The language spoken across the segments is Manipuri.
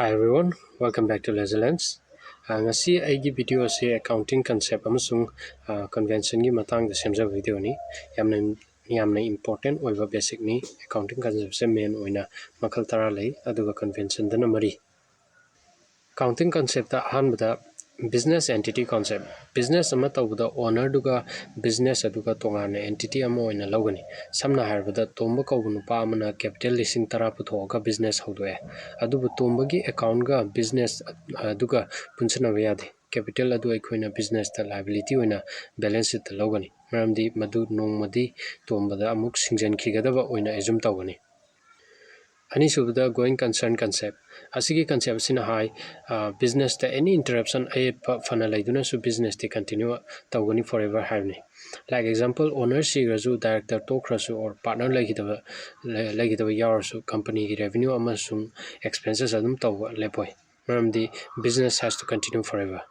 Hi everyone, welcome back to Lezerlens. Ngasi aigi video se accounting concept amasung convention gi matang da semja video ni yamna important oiba basic ni accounting concept se main oina makhal tara lei aduga convention dana mari. Accounting concept da ahanbada business entity concept business ama tawda owner duga business aduga tongana entity ama oina logani samna harbada tomba kawunu pa amana capital listing tara puthoga business hawdoe adubu tomba gi account ga business aduga punchana yade capital adu aikoina business ta liability oina balance sheet ta logani maramdi madu nongmadi tomba da amuk singjan khigadaba oina assume tawgani Anisubada going concern concept. Asigi concept sina high business ta any interruption a fana laiduna su business ti continue tawgani forever havni. Like example owner sigrasu director tokrasu or partner lagidaba yarasu company ki revenue amasung expenses adum tawwa lepoi. Maramdi business has to continue forever.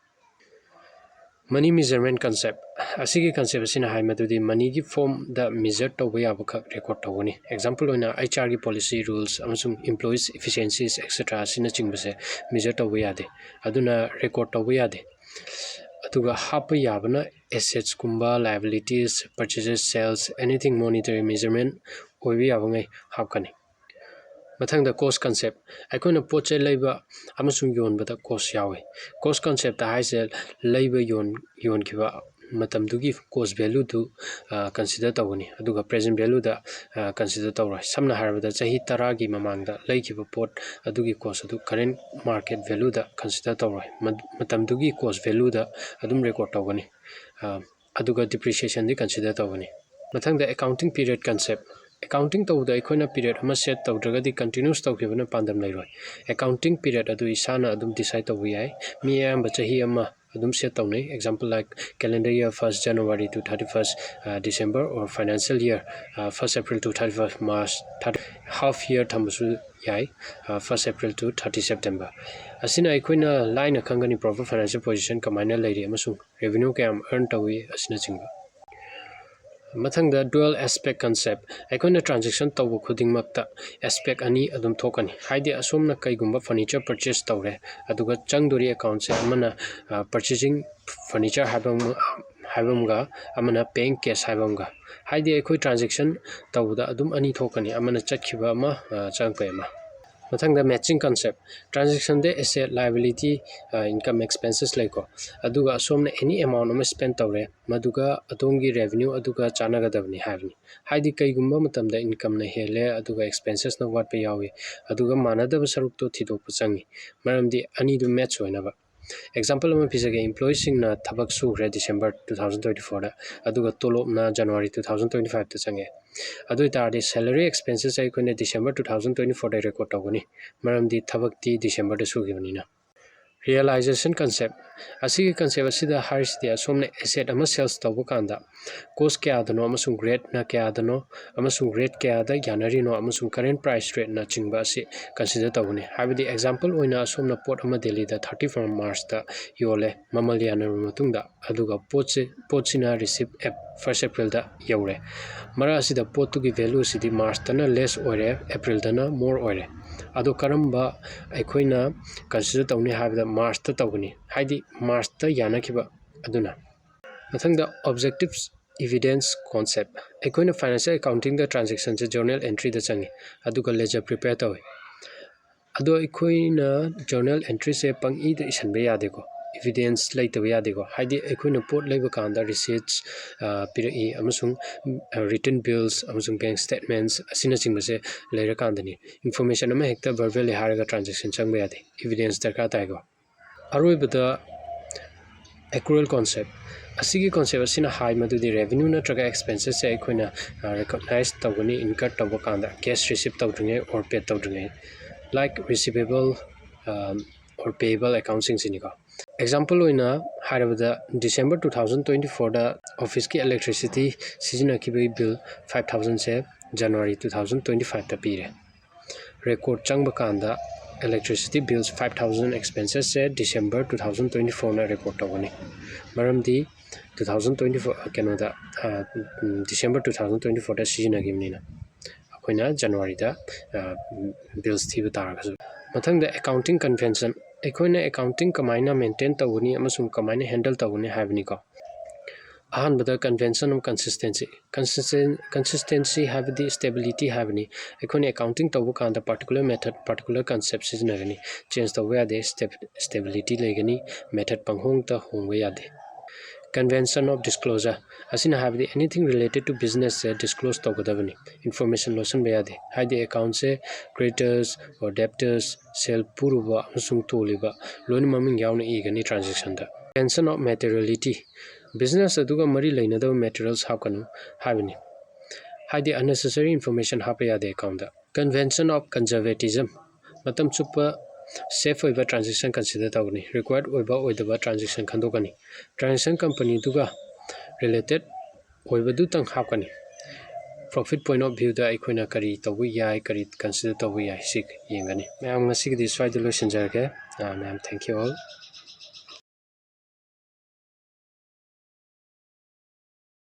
Money measurement concept. Asigi concept sina high madudi money gi form the measure to we have record tawani. Example oina HR gi policy rules amasung employees efficiencies etc. sina chingbase measure to we ade. Aduna record to we ade. Aduga hapa yabana assets kumba liabilities purchases sales anything monetary measurement oibi yabangai hapkani. Mathangda cost concept aikoina poche leiba amasung yonbada cost yawe cost concept ta haise leiba yon kiba matamdugi cost value to consider tawani aduga present value da consider tawra samna harbada chahi tara gi mamangda leikiba pot adugi cost adu current market value da consider tawra matamdugi cost value da adum record tawani aduga depreciation di consider tawani mathangda accounting period concept Accounting tawda aikoina period ama set tawdragadi continuous tawkibana pandam leiroi accounting period adu isana adum decide tawbu yai mi ayamba chahi ama adum set tawnai example like calendar year 1st January to 31st December or financial year 1st April to 31st March half year thambasu yai 1st April to 30 September asina aikoina line khangani proper financial position kamaina leiri amasung revenue kayam earn tawi asina chingba Mathangda dual aspect concept aikoina transaction tawbu khuding makta aspect ani adum thokani haidi asomna kaigumba furniture purchase tawre aduga changdori account se amana purchasing furniture habamga amana paying cash habamga haidi aikoi transaction tawda adum ani thokani amana chakhiba ama changpai ama Mathangda matching concept transaction de asset liability income expenses laiko aduga asomna any amount ama spend tawre maduga adomgi revenue aduga chanagadabni havni haidi kaigumba matamda income na hele aduga expenses na watpa yawi aduga manadaba sarukto thidokpa changi maramdi ani du match oinaba Example ama pisage employees singna thabak sugre December 2024 da aduga tolop na January 2025 ta change adu tardi salary expenses ai koine December 2024 da record tawani maramdi thabak ti December da sugibanina Realization concept asigi concept asida harisdi asomna asset ama sales tawba kanda cost kya dano amasung grade na kya dano amasung rate kya da yanari no amasung current price rate na chingba asi consider tawani habidi example oina asomna pot ama Delhi da 31 March da yole mamal yanar matungda aduga potsina receive 1st April da yaure mara asida pot to gi value sidi March tana less oire April tana more oire ado karamba aikoina consider tawni habida March ta tawni haidi March ta yanakiba aduna mathangda objectives evidence concept aikoina financial accounting da transaction se journal entry da changi aduga ledger prepare tawi ado aikoina journal entry se pangi da isanbe yadeko evidence laitawa yadeko haidi aikoina pot leiba kanda receipts pirai amasung written bills amasung bank statements asina chingba se leira kandani information ama hekta verbally haraga transaction changba yade evidence darka taigo aroibada accrual concept asigi concept asina high madudi revenue na traga expenses se aikoina recognize tawani incur tawba kanda cash receipt tawdringe or paid tawdringe like receivable or payable accounting sinika Example oina harabada December 2024 da office ki electricity sizina kibai bill 5000 se January 2025 ta pire record changba kanda electricity bills 5000 expenses se December 2024 na record tawani maramdi 2024 kenoda December 2024 da sizina gimnina ꯑꯩꯈꯣꯏꯅ ꯖꯅꯋꯥꯔꯤꯗ ꯕꯤꯜꯁ ꯊꯤꯕ ꯇꯥꯔꯒꯁꯨ ꯃꯊꯪꯗ ꯑꯦꯀꯥꯎꯟꯇꯤꯡ ꯀꯟꯚꯦꯟꯁꯟ ꯑꯩꯈꯣꯏꯅ ꯑꯦꯀꯥꯎꯟꯇꯤꯡ ꯀꯃꯥꯏꯅ ꯃꯦꯟꯇꯦꯟ ꯇꯧꯒꯅꯤ ꯑꯃꯁꯨꯡ ꯀꯃꯥꯏꯅ ꯍꯦꯟꯗꯜ ꯇꯧꯒꯅꯤ ꯍꯥꯏꯕꯅꯤꯀꯣ ꯑꯍꯥꯟꯕꯗ ꯀꯟꯚꯦꯟꯁꯟ ꯑꯣꯐ ꯀꯟꯁꯤꯁꯇꯦꯟꯁꯤ ꯍꯥꯏꯕꯗꯤ ꯁ꯭ꯇꯦꯕꯤꯂꯤꯇꯤ ꯍꯥꯏꯕꯅꯤ ꯑꯩꯈꯣꯏꯅ ꯑꯦꯀꯥꯎꯟꯇꯤꯡ ꯇꯧꯕ ꯀꯥꯟꯗ ꯄꯥꯔꯇꯤꯀꯨꯂꯔ ꯃꯦꯊꯗ ꯄꯥꯔꯇꯤꯀꯨꯂꯔ ꯀꯟꯁꯦꯞ ꯁꯤꯖꯤꯟꯅꯒꯅꯤ ꯆꯦꯟꯖ ꯇꯧꯕ ꯌꯥꯗꯦ ꯁ꯭ꯇꯦꯕꯤꯂꯤꯇꯤ ꯂꯩꯒꯅꯤ ꯃꯦꯊꯗ ꯄꯪꯍꯣꯡꯇ ꯍꯣꯡꯕ ꯌꯥꯗꯦ ꯀꯟꯚꯦꯟꯁꯟ ꯑꯣꯐ ꯗꯤꯁꯀ꯭ꯂꯣꯖꯔ ꯑꯁꯤꯅ ꯍꯥꯏꯕꯗꯤ ꯑꯦꯅꯤꯊꯤꯡ ꯔꯤꯂꯦꯇꯦഡ് ꯇꯨ ꯕꯤꯖꯤꯅꯦꯁꯁꯦ ꯗꯤꯁꯀ꯭ꯂꯣꯖ ꯇꯧꯒꯗꯕꯅꯤ ꯏꯟꯐꯣꯔꯃꯦꯁꯟ ꯂꯣꯠꯁꯤꯟꯕ ꯌꯥꯗꯦ ꯍꯥꯏꯗꯤ ꯑꯦꯀꯥꯎꯟꯁꯦ ꯀ꯭ꯔꯦꯗꯤꯇꯔꯁ ꯑꯣꯔ ꯗꯦꯞꯇꯔꯁ ꯁꯦꯜ ꯄꯨꯔꯨꯕ ꯑꯃꯁꯨꯡ ꯇꯣꯜꯂꯤꯕ ꯂꯣꯏꯅ ꯃꯃꯤꯡ ꯌꯥꯎꯅ ꯏꯒꯅꯤ ꯇ꯭ꯔꯥꯟꯖꯦꯛꯁꯟꯗ ꯀꯟꯚꯦꯟꯁꯟ ꯑꯣꯐ ꯃꯦꯇꯦꯔꯤꯌꯦꯂꯤꯇꯤ ꯕꯤꯖꯤꯅꯦꯁ ꯑꯗꯨꯒ ꯃꯔꯤ ꯂꯩꯅꯗꯕ ꯃꯦꯇꯔꯤꯌꯦꯜꯁ ꯍꯥꯞꯀꯅꯨ ꯍꯥꯏꯕꯅꯤ ꯍꯥꯏꯗꯤ ꯑꯟꯅꯦꯁꯦꯁꯔꯤ ꯏꯟꯐꯣꯔꯃꯦꯁꯟ ꯍꯥꯞꯄ ꯌꯥꯗꯦ ꯑꯦꯀꯥꯎꯟꯗ ꯀꯟꯚꯦꯟꯁꯟ ꯑꯣꯐ ꯀꯟꯖꯔቬꯇꯤꯖꯝ ꯃꯇꯝ ꯆꯨꯞꯄ ꯁꯦꯐ ꯑꯣꯏꯕ ꯇ꯭ꯔꯥꯟꯖꯦꯛꯁꯟ ꯀꯟꯁꯤꯗꯔ ꯇꯧꯒꯅꯤ ꯔꯤꯀ꯭ꯋꯥꯌꯔꯗ ꯑꯣꯏꯕ ꯑꯣꯏꯗꯕ ꯇ꯭ꯔꯥꯟꯖꯦꯛꯁꯟ ꯈꯟꯗꯣꯛꯀꯅꯤ ꯇ꯭ꯔꯥꯟꯖꯦꯛꯁꯟ ꯀꯝꯄꯅꯤꯗꯨꯒ ꯔꯤꯂꯦꯇꯦഡ് ꯑꯣꯏꯕꯗꯨꯇꯪ ꯍꯥꯞꯀꯅꯤ ꯄ꯭ꯔꯣꯐꯤꯠ ꯄꯣꯏꯟ ꯑꯣꯐ ꯚ꯭ꯌꯨꯗ ꯑꯩꯈꯣꯏꯅ ꯀꯔꯤ ꯇꯧꯕ ꯌꯥꯏ ꯀꯔꯤ ꯀꯟꯁꯤꯗꯔ ꯇꯧꯕ ꯌꯥꯏ ꯁꯤ ꯌꯦꯡꯒꯅꯤ ꯃꯌꯥꯝ ꯉꯁꯤꯒꯤꯗꯤ ꯁ꯭ꯋꯥꯏꯗ ꯂꯣꯏꯁꯤꯟꯖꯔꯒꯦ ꯃꯌꯥꯝ ꯊꯦꯡꯛ ꯌꯨ ꯑꯣꯜ